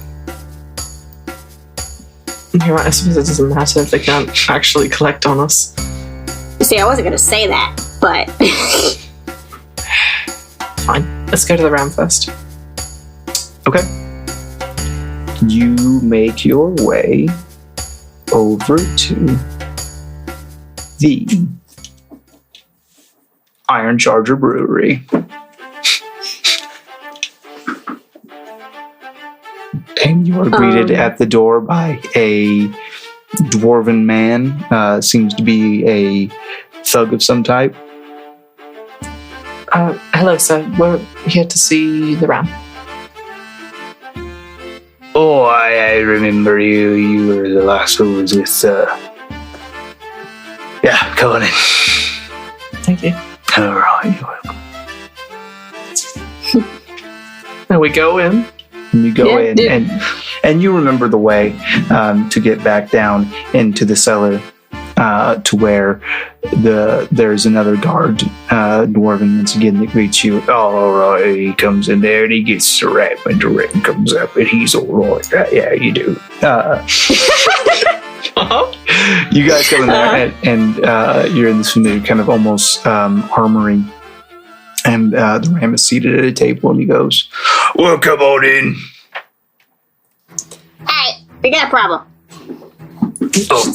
You're right, I suppose it doesn't matter if they can't actually collect on us. See, I wasn't gonna say that, but... Fine. Let's go to the ram first. Okay. You make your way over to the Iron Charger Brewery. And you are greeted at the door by a dwarven man. Seems to be a thug of some type. Hello, sir. We're here to see the ram. Oh, I remember you. You were the last who was with, Yeah, come on in. Thank you. All right, you're welcome. And we go in. And you go in, and you remember the way to get back down into the cellar to where there's another guard, dwarven once again, that greets you. Oh, all right, he comes in there and he gets the rat when the rat comes up, and he's all right. Yeah, you do. You guys come in there, and you're in this familiar kind of almost armory. And the ram is seated at a table, and he goes, well, come on in. Hey, we got a problem. Oh,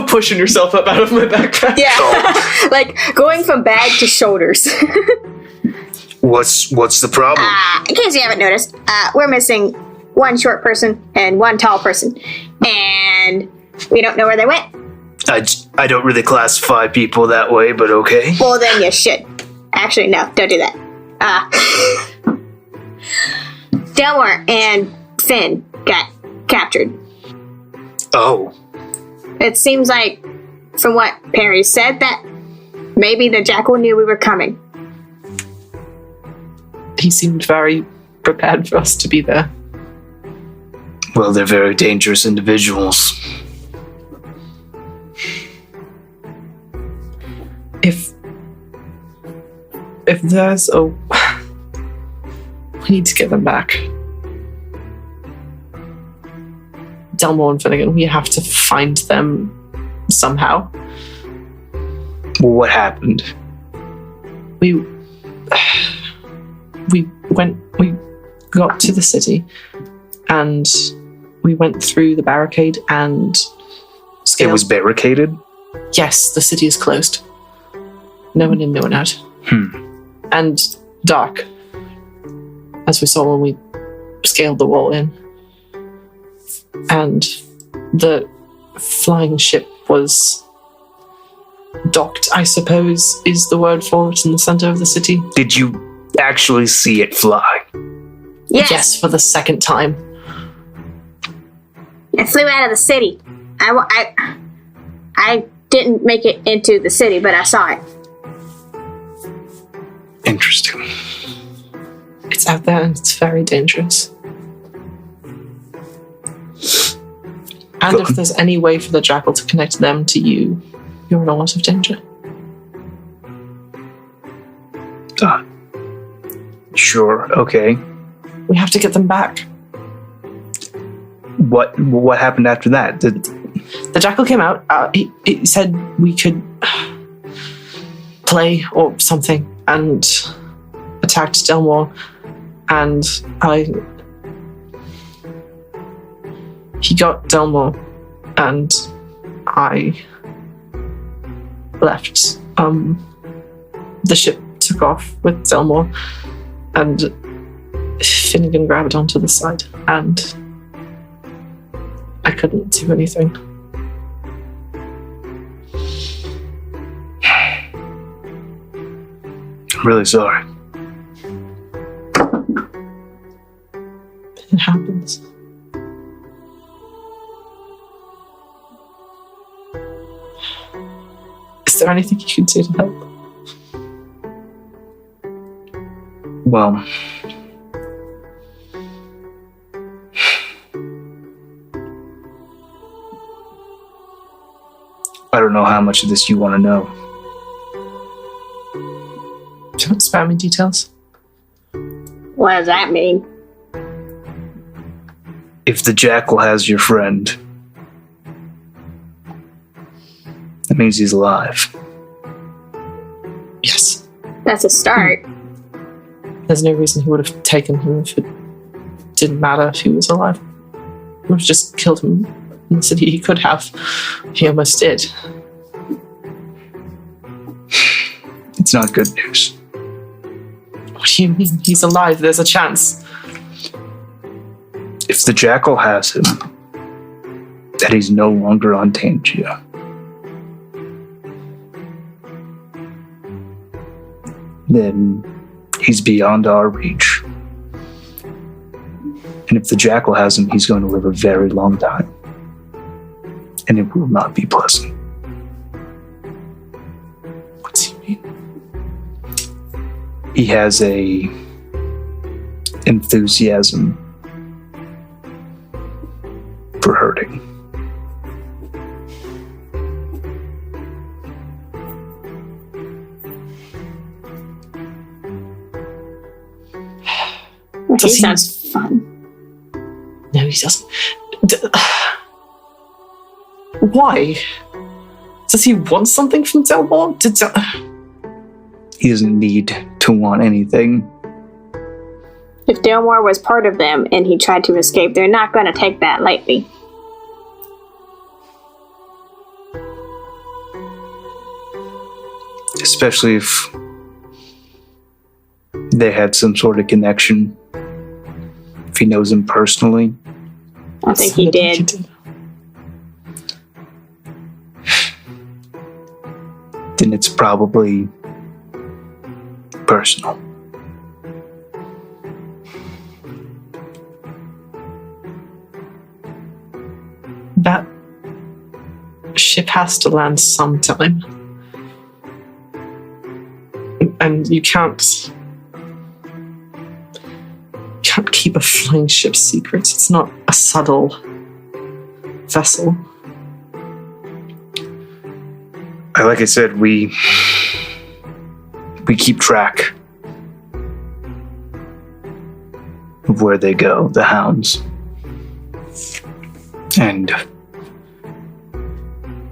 pushing yourself up out of my backpack. Yeah, like going from bag to shoulders. What's the problem? In case you haven't noticed, we're missing one short person and one tall person. And we don't know where they went. I don't really classify people that way, but okay. Well, then you should. Actually, no, don't do that. Delmore and Finn got captured. Oh. It seems like, from what Perry said, that maybe the jackal knew we were coming. He seemed very prepared for us to be there. Well, they're very dangerous individuals. If there's a... We need to get them back. Delmore and Finnegan, we have to find them somehow. Well, what happened? We got to the city and we went through the barricade and scaled. It was barricaded? Yes, the city is closed. No one in, no one out. And dark, as we saw when we scaled the wall in. And the flying ship was docked, I suppose, is the word for it, in the center of the city. Did you actually see it fly? Yes, for the second time. It flew out of the city. I didn't make it into the city, but I saw it. Interesting. It's out there and it's very dangerous. And if there's any way for the jackal to connect them to you, you're in a lot of danger. Sure, okay. We have to get them back. What happened after that? The jackal came out. He said we could play or something, and attacked Delmore. And he got Delmore, and I left. The ship took off with Delmore, and Finnegan grabbed onto the side, and I couldn't do anything. I'm really sorry. It happens. Is there anything you can do to help? Well, I don't know how much of this you want to know. Don't spare me details. What does that mean? If the jackal has your friend, that means he's alive. Yes. That's a start. There's no reason he would have taken him if it didn't matter if he was alive. He would have just killed him in the city. He could have. He almost did. It's not good news. What do you mean? He's alive. There's a chance. If the jackal has him, that he's no longer on Tangia. Then he's beyond our reach. And if the jackal has him, he's going to live a very long time. And it will not be pleasant. What do you mean? He has a enthusiasm for hurting. He sounds fun. No, he doesn't. Why? Does he want something from Delmore? He doesn't need to want anything. If Delmore was part of them and he tried to escape, they're not going to take that lightly. Especially if they had some sort of connection. If he knows him personally. I think he did. Then it's probably personal. That ship has to land sometime. And you can't keep a flying ship secret. It's not a subtle vessel. Like I said, we keep track of where they go, the hounds. And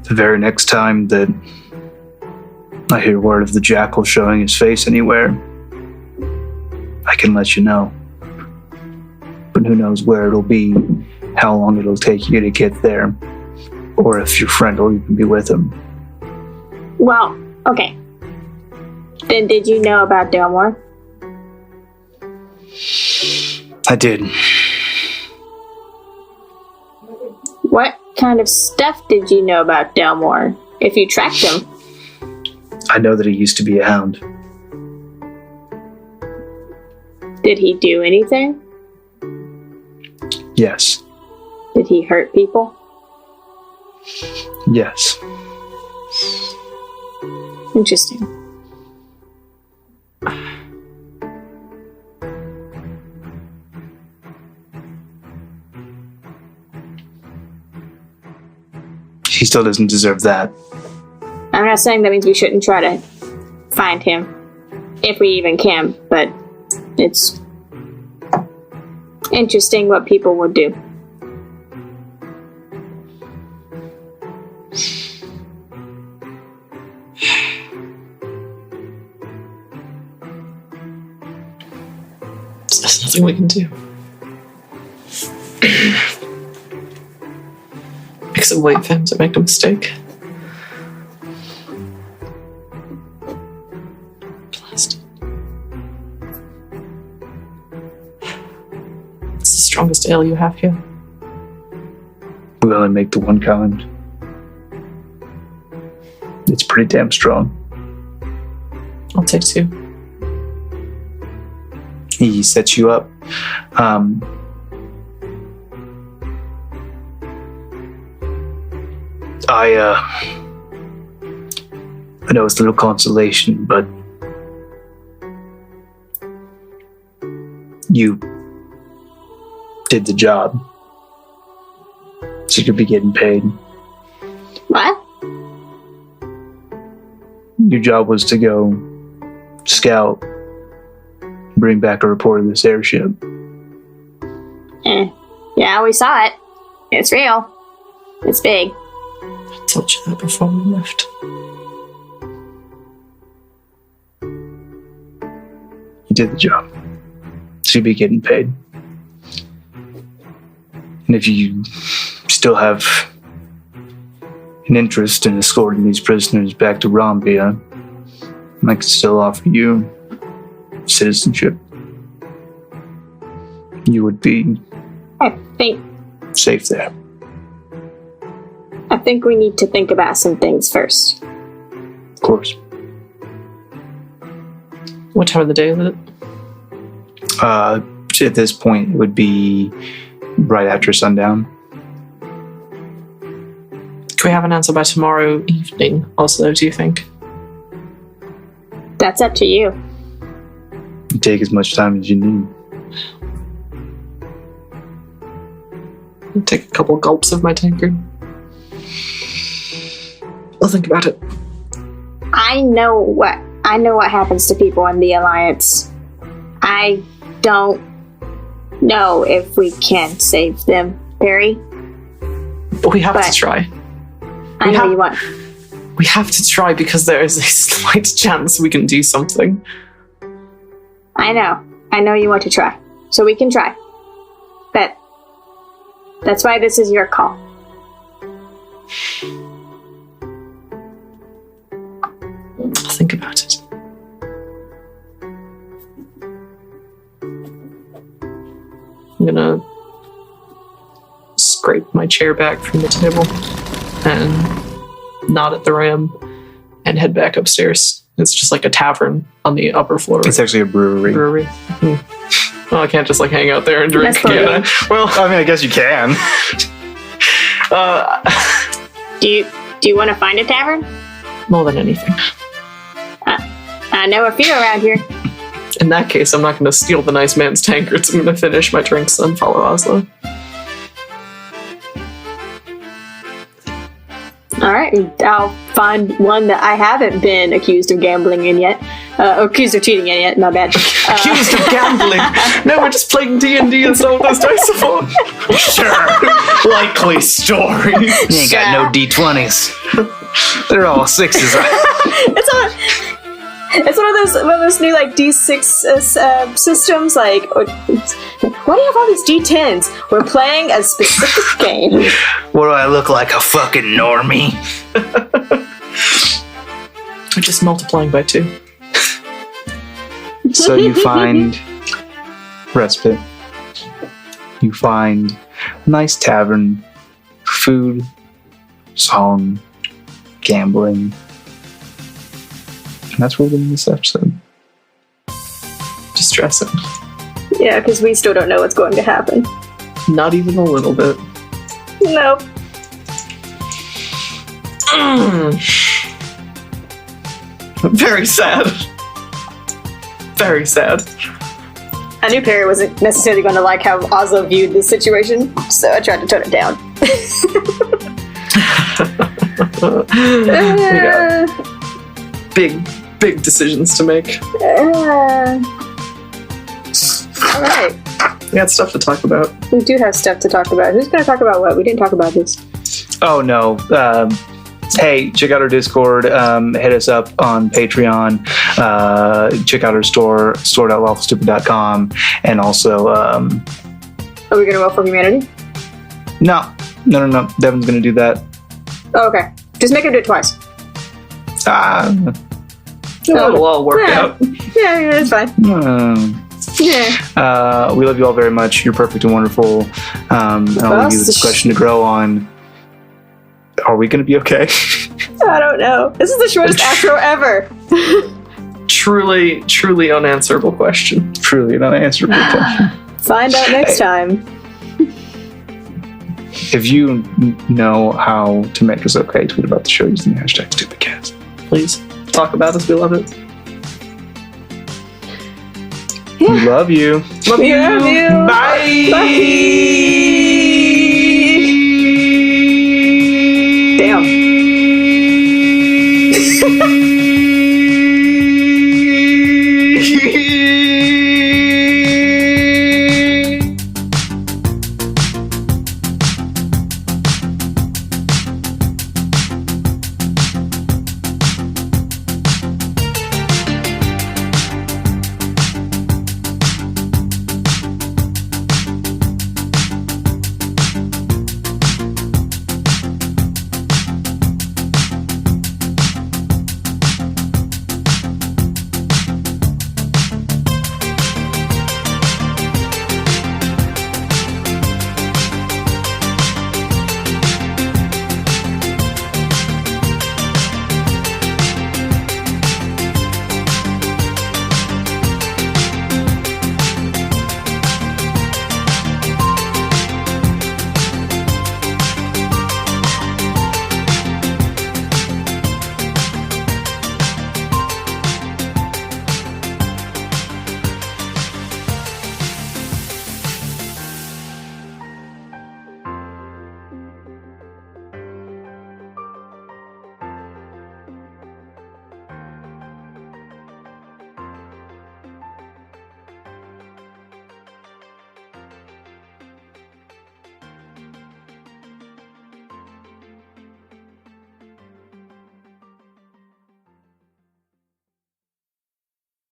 the very next time that I hear word of the jackal showing his face anywhere, I can let you know. But who knows where it'll be, how long it'll take you to get there, or if your friend will even be with him. Well, okay. Then did you know about Delmore? I did. What kind of stuff did you know about Delmore, if you tracked him? I know that he used to be a hound. Did he do anything? Yes. Did he hurt people? Yes. Interesting. He still doesn't deserve that. I'm not saying that means we shouldn't try to find him, if we even can, but it's interesting what people would do. There's nothing we can do. Except wait for him to make a mistake. Blast. It's the strongest ale you have here. We only make the one kind. It's pretty damn strong. I'll take 2. He sets you up. I know it's a little consolation, but you did the job, so you could be getting paid. What? Your job was to go scout, bring back a report of this airship. Yeah, we saw it. It's real. It's big. I told you that before we left. You did the job, so you'd be getting paid. And if you still have an interest in escorting these prisoners back to Rombia, I could still offer you citizenship. You would be I safe there. think we need to think about some things first. Of course. What time of the day is it? At this point, it would be right after sundown. Can we have an answer by tomorrow evening also, do you think? That's up to you. You take as much time as you need. I'll take a couple gulps of my tankard. I'll think about it. I know what happens to people in the Alliance. I don't know if we can save them, Perry. But we have to try. I know you want. We have to try because there is a slight chance we can do something. I know you want to try. So we can try. But that's why this is your call. I'll think about it. I'm gonna scrape my chair back from the table and nod at the ram and head back upstairs. It's just like a tavern on the upper floor. It's actually a brewery. Well, I can't just like hang out there and drink. That's Well, I mean, I guess you can. Do you want to find a tavern? More than anything. I know a few around here. In that case, I'm not going to steal the nice man's tankards. I'm going to finish my drinks and follow Ozlo. All right, I'll find one that I haven't been accused of gambling in yet. Accused of cheating in yet, my bad. Accused of gambling? No, we're just playing D&D and so those dice are full. Sure. Likely story. You ain't got no D20s. They're all 6s. It's one of those new like D6 systems. Like, why do you have all these D10s? We're playing a specific game. What do I look like, a fucking normie? We're just multiplying by 2. So you find respite. You find a nice tavern, food, song, gambling. And that's where we're in this episode. Distressing. Yeah, because we still don't know what's going to happen. Not even a little bit. Nope. Very sad. Very sad. I knew Perry wasn't necessarily going to like how Ozlo viewed this situation, so I tried to tone it down. We got big decisions to make. All right. We got stuff to talk about. We do have stuff to talk about. Who's going to talk about what? We didn't talk about this. Oh, no. Hey, check out our Discord. Hit us up on Patreon. Check out our store.lawfulstupid.com. And also... Are we going to roll for humanity? No. Devin's going to do that. Oh, okay. Just make him do it twice. It'll all work out. Yeah, it's fine. Yeah. We love you all very much. You're perfect and wonderful. And I'll leave you the discussion to grow on. Are we going to be okay? I don't know. This is the shortest outro ever. Truly unanswerable question. Truly an unanswerable question. Find out next time. If you know how to make us okay, tweet about the show using the hashtag StupidCast. Please talk about us. We love it. Yeah. We love you. Love you. Love you. Bye. Bye. Damn.